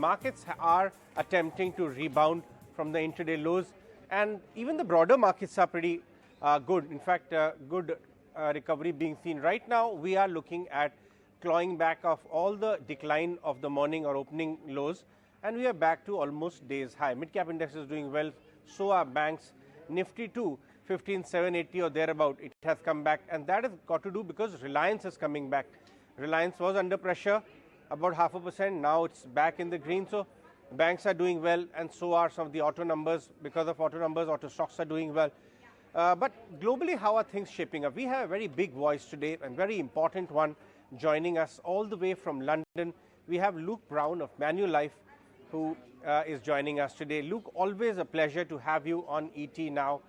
markets are attempting to rebound from the intraday lows, and even the broader markets are pretty good. In fact, good recovery being seen right now. We are looking at clawing back of all the decline of the morning or opening lows, and we are back to almost days high. Mid-cap index is doing well, so are banks. Nifty too, 15,780 or thereabout, it has come back, and that has got to do because Reliance is coming back. Reliance was under pressure, about 0.5%. Now it's back in the green. So banks are doing well, and so are some of the auto numbers. Because of auto numbers, auto stocks are doing well. But globally, how are things shaping up? We have a very big voice today, and very important one, joining us all the way from London. We have Luke Brown of Manulife, who is joining us today. Luke, always a pleasure to have you on ET now.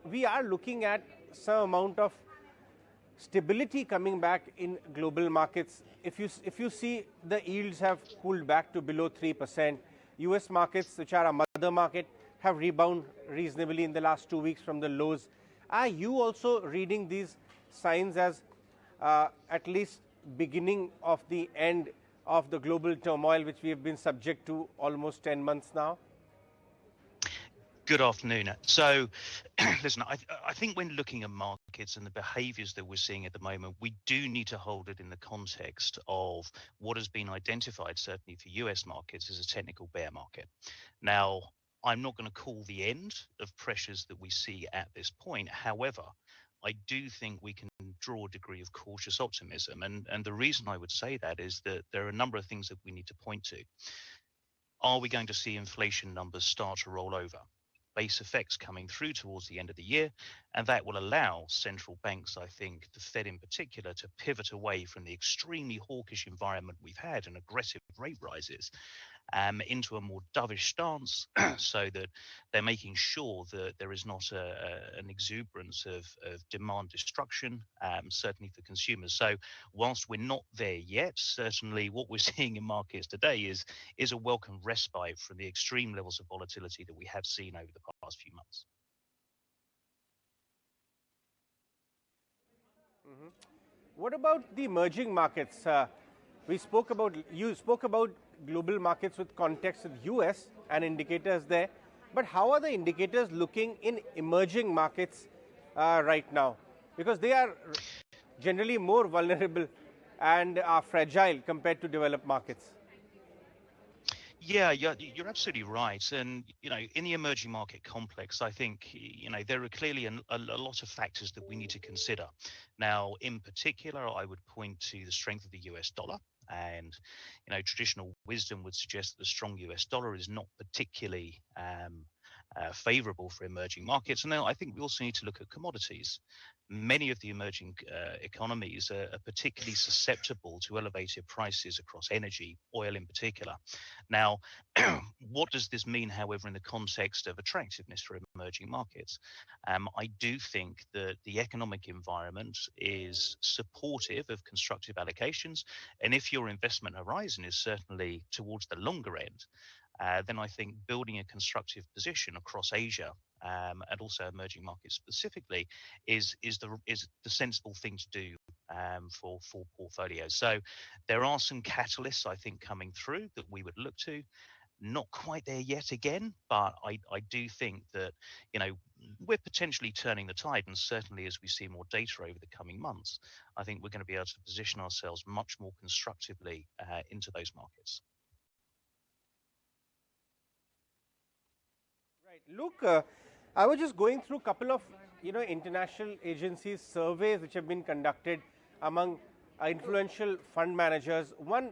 We are looking at some amount of stability coming back in global markets. If you see, the yields have cooled back to below 3%. US markets, which are a mother market, have rebounded reasonably in the last 2 weeks from the lows. Are you also reading these signs as at least beginning of the end of the global turmoil which we have been subject to almost 10 months now? Good afternoon. So, listen, I think when looking at markets and the behaviors that we're seeing at the moment, we do need to hold it in the context of what has been identified, certainly for US markets, as a technical bear market. Now, I'm not going to call the end of pressures that we see at this point. However, I do think we can draw a degree of cautious optimism. And the reason I would say that is that there are a number of things that we need to point to. Are we going to see inflation numbers start to roll over? Base effects coming through towards the end of the year, and that will allow central banks, I think, the Fed in particular, to pivot away from the extremely hawkish environment we've had and aggressive rate rises into a more dovish stance, so that they're making sure that there is not an exuberance of demand destruction, certainly for consumers. So whilst we're not there yet, certainly what we're seeing in markets today is a welcome respite from the extreme levels of volatility that we have seen over the past few months. Mm-hmm. What about the emerging markets? You spoke about global markets with context with US and indicators there, but how are the indicators looking in emerging markets right now? Because they are generally more vulnerable and are fragile compared to developed markets. Yeah, you're absolutely right. And, in the emerging market complex, I think, there are clearly a lot of factors that we need to consider. Now, in particular, I would point to the strength of the US dollar. And, traditional wisdom would suggest that the strong US dollar is not particularly favorable for emerging markets. And now I think we also need to look at commodities. Many of the emerging economies are particularly susceptible to elevated prices across energy, oil in particular. Now, what does this mean, however, in the context of attractiveness for emerging markets? I do think that the economic environment is supportive of constructive allocations. And if your investment horizon is certainly towards the longer end, then I think building a constructive position across Asia and also emerging markets specifically is the sensible thing to do for portfolios. So there are some catalysts, I think, coming through that we would look to. Not quite there yet again, but I do think that, we're potentially turning the tide, and certainly as we see more data over the coming months, I think we're going to be able to position ourselves much more constructively into those markets. Right. Luke, I was just going through a couple of international agencies surveys which have been conducted among influential fund managers. One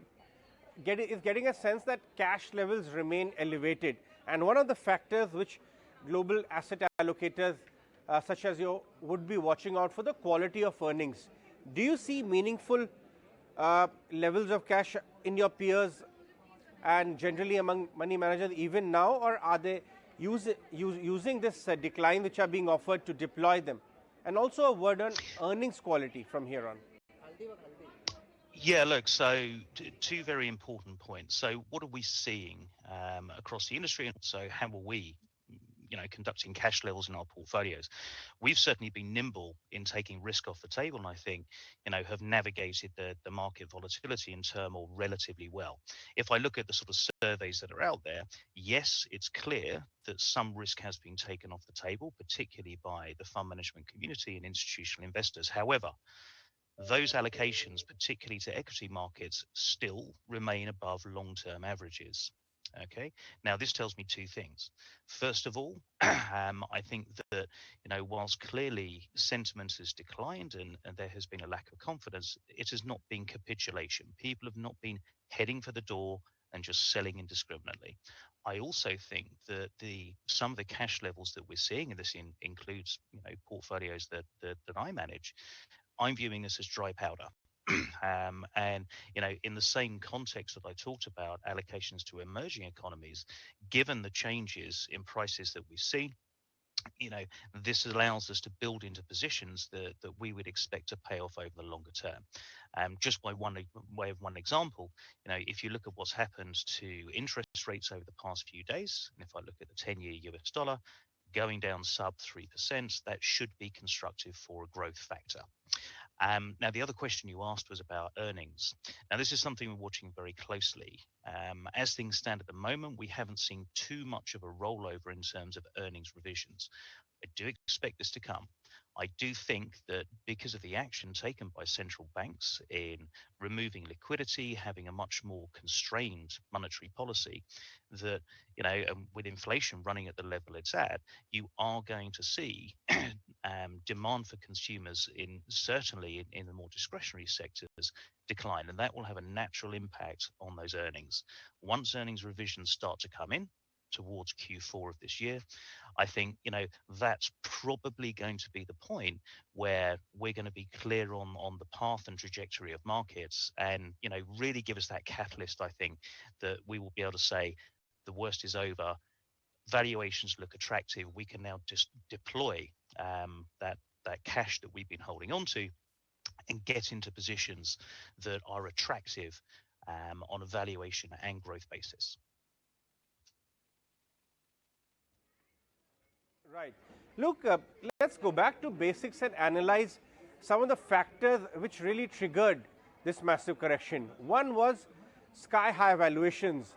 is getting a sense that cash levels remain elevated, and one of the factors which global asset allocators such as you would be watching out for, the quality of earnings. Do you see meaningful levels of cash in your peers and generally among money managers even now, or are they using this decline which are being offered to deploy them? And also a word on earnings quality from here on. Yeah, look, so two very important points. So what are we seeing across the industry, and also how are we conducting cash levels in our portfolios. We've certainly been nimble in taking risk off the table, and I think, have navigated the market volatility and turmoil relatively well. If I look at the sort of surveys that are out there, yes, it's clear that some risk has been taken off the table, particularly by the fund management community and institutional investors. However, those allocations, particularly to equity markets, still remain above long-term averages. Okay. Now, this tells me two things. First of all, I think that, whilst clearly sentiment has declined and there has been a lack of confidence, it has not been capitulation. People have not been heading for the door and just selling indiscriminately. I also think that some of the cash levels that we're seeing, and this includes portfolios that I manage, I'm viewing this as dry powder. And in the same context that I talked about allocations to emerging economies, given the changes in prices that we've seen, this allows us to build into positions that we would expect to pay off over the longer term. Just by way of one example, if you look at what's happened to interest rates over the past few days, and if I look at the 10-year US dollar going down sub 3%, that should be constructive for a growth factor. Now, the other question you asked was about earnings. Now, this is something we're watching very closely. As things stand at the moment, we haven't seen too much of a rollover in terms of earnings revisions. I do expect this to come. I do think that because of the action taken by central banks in removing liquidity, having a much more constrained monetary policy, that, with inflation running at the level it's at, you are going to see demand for consumers certainly in the more discretionary sectors decline, and that will have a natural impact on those earnings. Once earnings revisions start to come in towards Q4 of this year, I think that's probably going to be the point where we're going to be clear on the path and trajectory of markets, and really give us that catalyst. I think that we will be able to say the worst is over, valuations look attractive, we can now just deploy that cash that we've been holding on to and get into positions that are attractive on a valuation and growth basis. Right. Look, let's go back to basics and analyze some of the factors which really triggered this massive correction. One was sky-high valuations,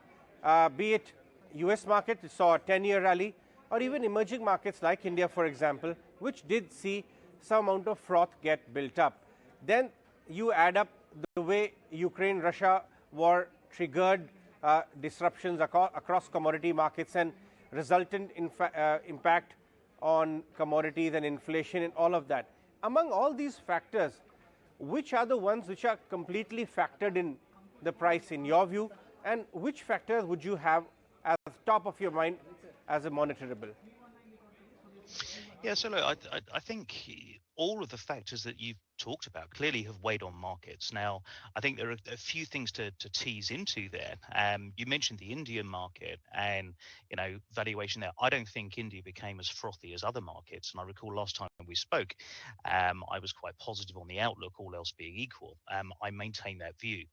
be it US market, it saw a 10-year rally, or even emerging markets like India, for example, which did see some amount of froth get built up. Then you add up the way Ukraine-Russia war triggered disruptions across commodity markets and resultant impact on commodities and inflation and all of that. Among all these factors, which are the ones which are completely factored in the price in your view, and which factors would you have as top of your mind as a monitorable? Yeah, so look, I think all of the factors that you've talked about clearly have weighed on markets. Now, I think there are a few things to tease into there. You mentioned the Indian market and valuation there. I don't think India became as frothy as other markets. And I recall last time we spoke, I was quite positive on the outlook, all else being equal. I maintain that view.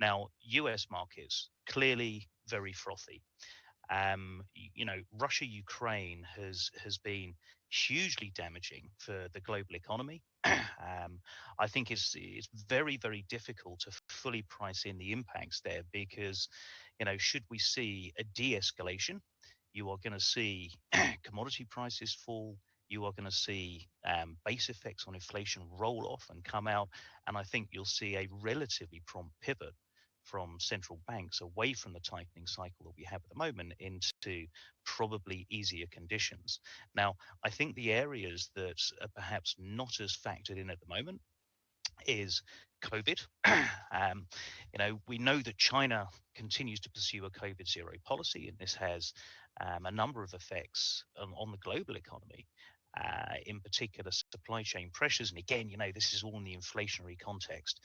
Now, US markets clearly very frothy. Russia Ukraine has been hugely damaging for the global economy. I think it's very, very difficult to fully price in the impacts there because, should we see a de-escalation, you are going to see commodity prices fall. You are going to see base effects on inflation roll off and come out. And I think you'll see a relatively prompt pivot from central banks away from the tightening cycle that we have at the moment into probably easier conditions. Now, I think the areas that are perhaps not as factored in at the moment is COVID. We know that China continues to pursue a COVID zero policy, and this has a number of effects on the global economy. In particular, supply chain pressures. And again, this is all in the inflationary context.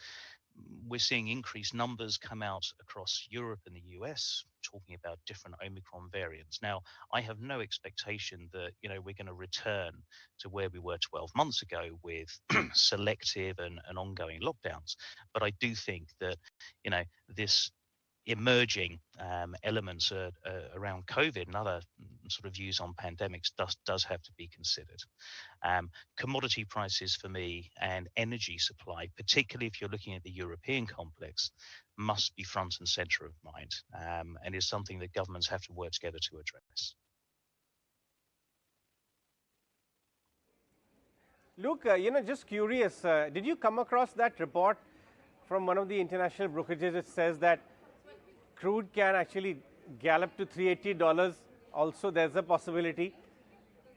We're seeing increased numbers come out across Europe and the US, talking about different Omicron variants. Now, I have no expectation that, we're going to return to where we were 12 months ago with selective and ongoing lockdowns. But I do think that, this emerging elements around COVID and other sort of views on pandemics does have to be considered. Commodity prices for me and energy supply, particularly if you're looking at the European complex, must be front and center of mind, and is something that governments have to work together to address. Luke, just curious, did you come across that report from one of the international brokerages that says that crude can actually gallop to $380? Also, there's a possibility.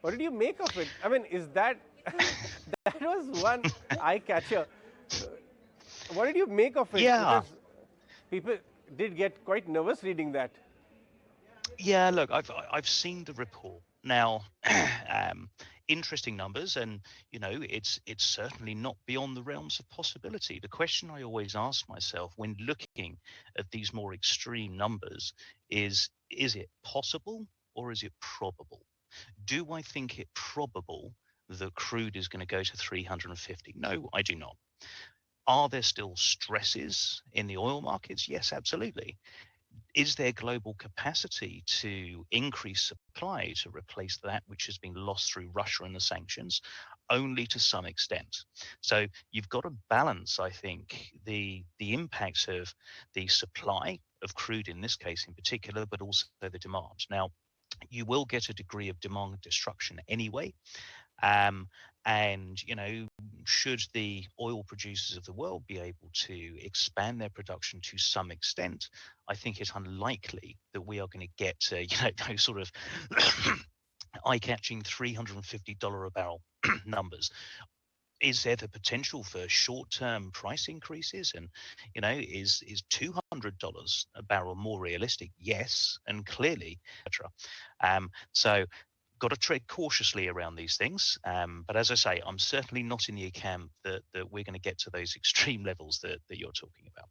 What did you make of it? I mean, is that that was one eye catcher. What did you make of it? Yeah. Because people did get quite nervous reading that. Yeah, look, I've seen the report now. Interesting numbers, and it's certainly not beyond the realms of possibility. The question I always ask myself when looking at these more extreme numbers is it possible or is it probable? Do I think it probable that crude is going to go to 350? No, I do not. Are there still stresses in the oil markets? Yes, absolutely. Is there global capacity to increase supply to replace that which has been lost through Russia and the sanctions? Only to some extent. So you've got to balance, I think, the impacts of the supply of crude in this case in particular, but also the demand. Now, you will get a degree of demand destruction anyway. And should the oil producers of the world be able to expand their production to some extent, I think it's unlikely that we are going to get to those sort of eye-catching $350 a barrel numbers. Is there the potential for short-term price increases? And is $200 a barrel more realistic? Yes, and clearly, etc. So got to tread cautiously around these things. But as I say, I'm certainly not in the camp that we're going to get to those extreme levels that you're talking about.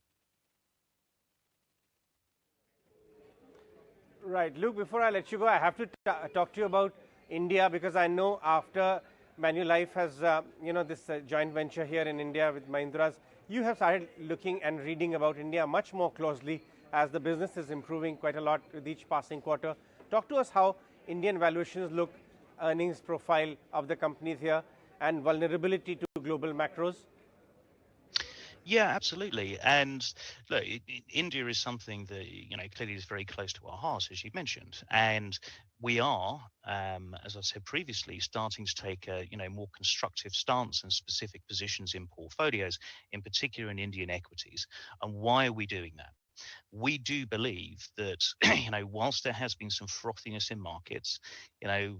Right. Luke, before I let you go, I have to talk to you about India, because I know after Manulife has, this joint venture here in India with Mahindra's, you have started looking and reading about India much more closely as the business is improving quite a lot with each passing quarter. Talk to us how Indian valuations look, earnings profile of the companies here, and vulnerability to global macros. Yeah, absolutely. And look, India is something that clearly is very close to our hearts, as you mentioned. And we are, as I said previously, starting to take a more constructive stance and specific positions in portfolios, in particular in Indian equities. And why are we doing that? We do believe that, whilst there has been some frothiness in markets,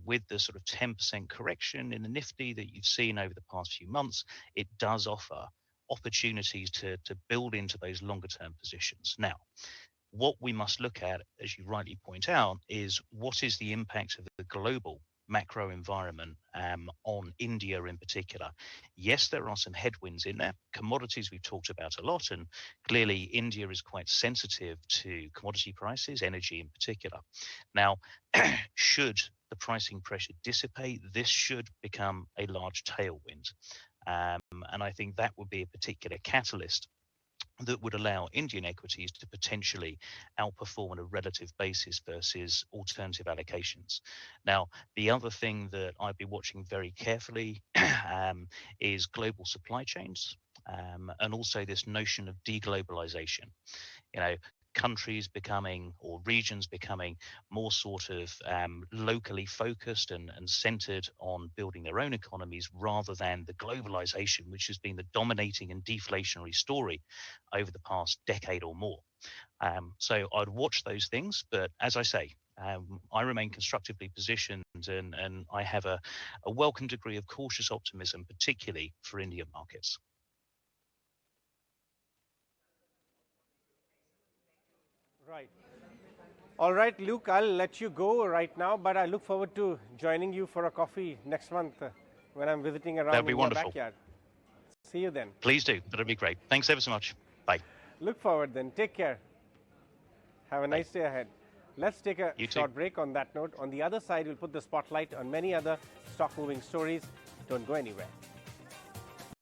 with the sort of 10% correction in the Nifty that you've seen over the past few months, it does offer opportunities to build into those longer term positions. Now, what we must look at, as you rightly point out, is what is the impact of the global macro environment on India in particular. Yes, there are some headwinds in there. Commodities we've talked about a lot, and clearly India is quite sensitive to commodity prices, energy in particular. Now, should the pricing pressure dissipate, this should become a large tailwind. And I think that would be a particular catalyst that would allow Indian equities to potentially outperform on a relative basis versus alternative allocations. Now, the other thing that I'd be watching very carefully is global supply chains, and also this notion of deglobalization. Countries becoming, or regions becoming, more sort of locally focused and centered on building their own economies rather than the globalization, which has been the dominating and deflationary story over the past decade or more. So I'd watch those things, but as I say, I remain constructively positioned, and I have a welcome degree of cautious optimism, particularly for Indian markets. Right. All right, Luke, I'll let you go right now, but I look forward to joining you for a coffee next month when I'm visiting around That'd be in wonderful. your backyard. See you then. Please do. That'd be great. Thanks ever so much. Bye. Look forward then. Take care. Have a Bye. nice day ahead. Let's take a short break on that note. On the other side, we'll put the spotlight on many other stock moving stories. Don't go anywhere.